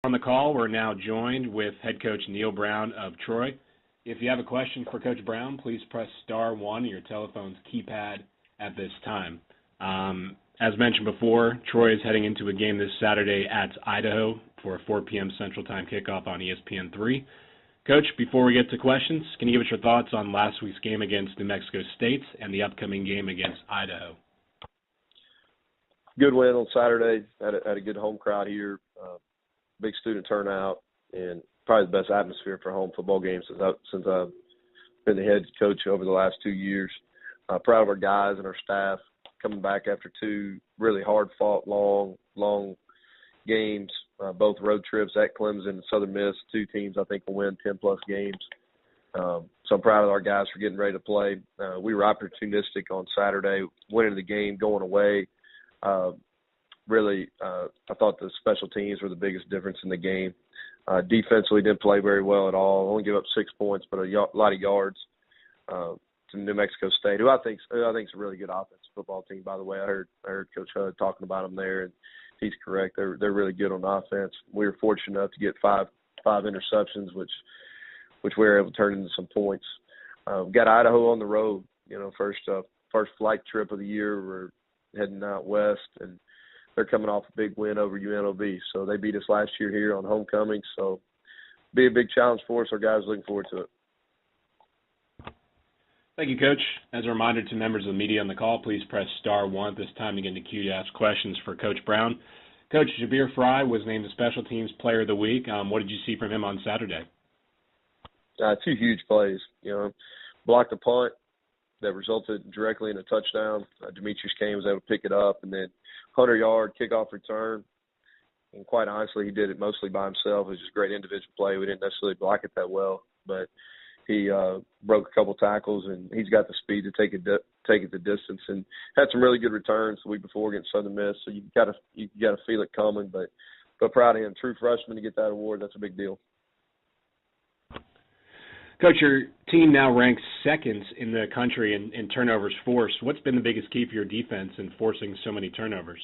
On the call, we're now joined with head coach Neal Brown of Troy. If you have a question for Coach Brown, please press star one on your telephone's keypad at this time. As mentioned before, Troy is heading into a game this Saturday at Idaho for a 4 p.m. Central Time kickoff on ESPN3. Coach, before we get to questions, can you give us your thoughts on last week's game against New Mexico State and the upcoming game against Idaho? Good win on Saturday. Had a good home crowd here. Big student turnout, and probably the best atmosphere for home football games since I've been the head coach over the last 2 years. Proud of our guys and our staff coming back after two really hard-fought, long games, both road trips at Clemson and Southern Miss. Two teams I think will win 10-plus games. So I'm proud of our guys for getting ready to play. We were opportunistic on Saturday, winning the game, going away. I thought the special teams were the biggest difference in the game. Defensively didn't play very well at all. Only gave up 6 points, but a lot of yards to New Mexico State, who I think is a really good offensive football team. By the way, I heard Coach Hudd talking about them there, and he's correct. They're really good on offense. We were fortunate enough to get five interceptions, which we were able to turn into some points. Got Idaho on the road. First flight trip of the year. We're heading out west, and they're coming off a big win over UNLV. So they beat us last year here on homecoming. So be a big challenge for us. Our guys looking forward to it. Thank you, Coach. As a reminder to members of the media on the call, please press star one at this time to get in the queue to ask questions for Coach Brown. Coach, Jabir Fry was named the Special Teams Player of the Week. What did you see from him on Saturday? Two huge plays. Blocked a punt that resulted directly in a touchdown. Demetrius Kane was able to pick it up, and then 100-yard kickoff return. And quite honestly, he did it mostly by himself. It was just a great individual play. We didn't necessarily block it that well, but he broke a couple tackles, and he's got the speed to take it the distance, and had some really good returns the week before against Southern Miss. So you got to feel it coming, but proud of him. True freshman to get that award, that's a big deal. Coach, your team now ranks second in the country in turnovers forced. What's been the biggest key for your defense in forcing so many turnovers?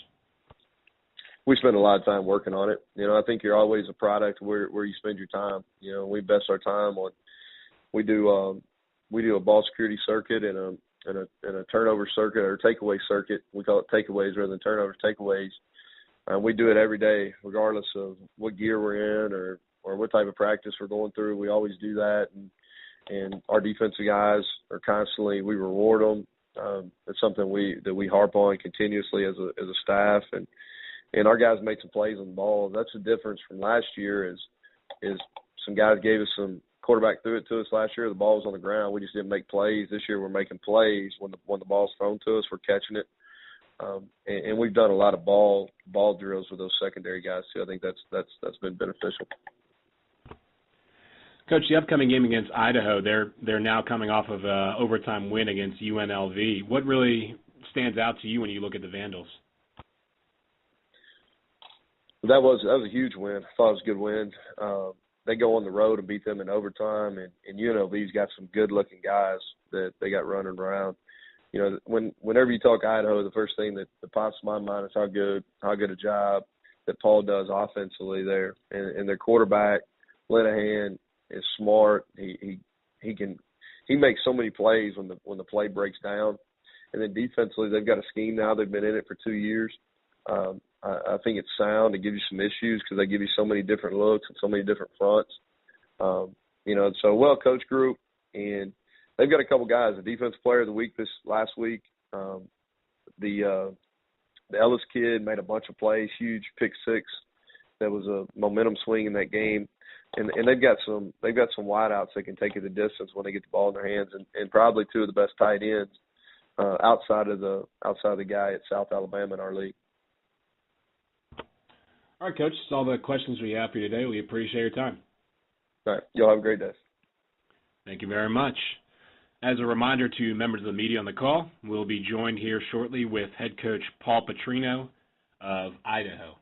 We spend a lot of time working on it. I think you're always a product where you spend your time. We invest our time on. We do a ball security circuit and a turnover circuit or takeaway circuit. We call it takeaways rather than turnovers. Takeaways. We do it every day, regardless of what gear we're in or what type of practice we're going through. We always do that, and our defensive guys are constantly. We reward them. It's something that we harp on continuously as a staff, and our guys make some plays on the ball. That's the difference from last year. Is some guys gave us some. Quarterback threw it to us last year. The ball was on the ground. We just didn't make plays. This year we're making plays. When the ball's thrown to us, we're catching it. And we've done a lot of ball drills with those secondary guys too. I think that's been beneficial. Coach, the upcoming game against Idaho, they're now coming off of an overtime win against UNLV. What really stands out to you when you look at the Vandals? That was a huge win. I thought it was a good win. They go on the road and beat them in overtime, and UNLV's got some good-looking guys that they got running around. Whenever you talk Idaho, the first thing that pops in my mind is how good a job that Paul does offensively there, and their quarterback Linehan is smart. He makes so many plays when the play breaks down, and then defensively they've got a scheme now. They've been in it for 2 years. I think it's sound to give you some issues because they give you so many different looks and so many different fronts. So well-coached group, and they've got a couple guys. The defensive player of the week this last week, the Ellis kid made a bunch of plays, huge pick six. That was a momentum swing in that game, and they've got some wideouts that can take it the distance when they get the ball in their hands, and probably two of the best tight ends outside of the guy at South Alabama in our league. All right, Coach, that's all the questions we have for you today. We appreciate your time. All right. Y'all have a great day. Thank you very much. As a reminder to members of the media on the call, we'll be joined here shortly with head coach Paul Petrino of Idaho.